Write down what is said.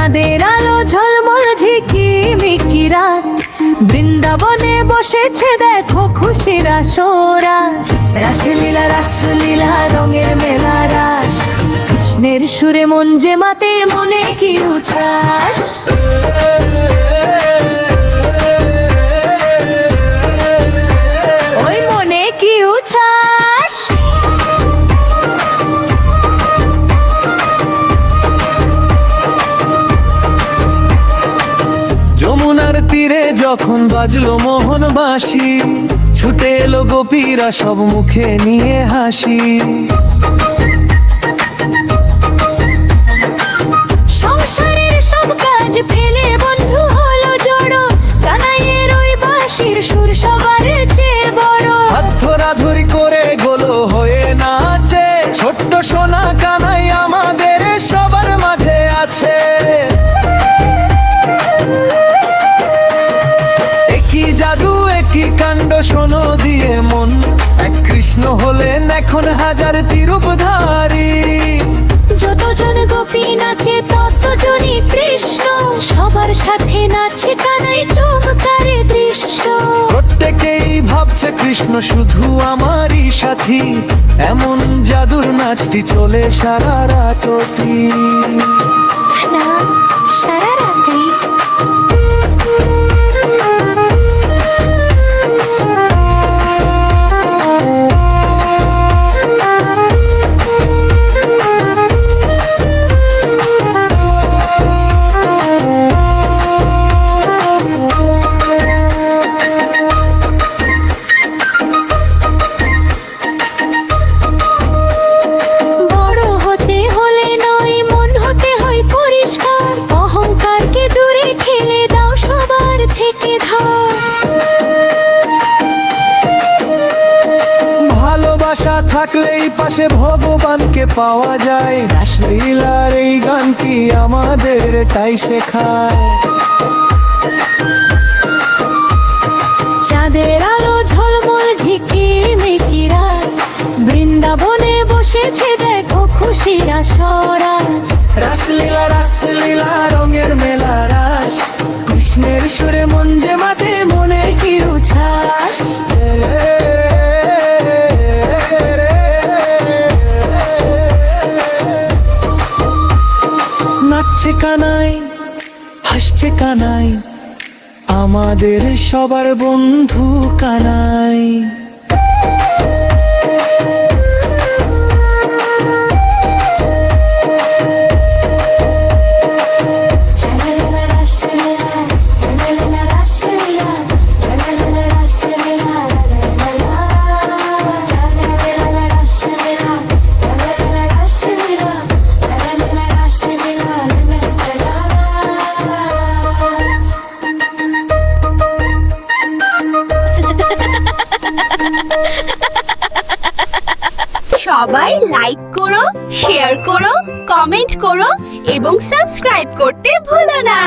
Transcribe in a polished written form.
চাঁদের আলো ঝলমল ঝিকিমিকি রাত, বৃন্দাবনে বসেছে দেখো খুশির আসরাজ। রাসলীলা রাসলীলা রঙের মেলা রাস, কৃষ্ণের সুরে মন যে মাতে মনে কি উচ্ছ্বাস। ওই মনে কি উচ্ছ্বাস। যমুনার তীরে যখন বাজলো মোহন বাঁশি, ছুটে এলো গোপীরা সব মুখে নিয়ে হাসি। সংসারের সব কাজ ফেলে বন্ধু হলো জড়ো, কানাইয়ের ওই বাঁশির সুর সবার চেয়ে বড়। হাত ধরাধরি করে গোলো হয়ে নাচে, ছোট্ট সোনা কানাই আমাদের সবার মাঝে আছে। একই জাদু একই কাণ্ড শোনো দিয়ে মন, এক কৃষ্ণ হলেন এখন হাজার রূপধারী। যতজন গোপী নাচে ততজনই কৃষ্ণ, সবার সাথে নাচে কানাই চমৎকারে দৃশ্য। প্রত্যেকেই ভাবছে কৃষ্ণ শুধু আমারই সাথী, এমন জাদুর নাচটি চলে সারা রাত অবধি। না সারা রাতে। ভালোবাসা থাকলেই পাশে ভগবানকে পাওয়া যায়, রাসলীলার এই গানটি আমাদের তাই শেখায়। চাঁদের আলো ঝলমল ঝিকিমিকি রাত, বৃন্দাবনে বসেছে দেখো খুশির আসরাজ। রাসলীলা রাসলীলা রঙের মেলা রাস, কৃষ্ণের সুরে মন যে মাতে মনে কি উচ্ছ্বাস। নাচছে কানাই হাসছে কানাই, আমাদের সবার বন্ধু কানাই। সবাই লাইক করো, শেয়ার করো, কমেন্ট করো এবং সাবস্ক্রাইব করতে ভুলো না।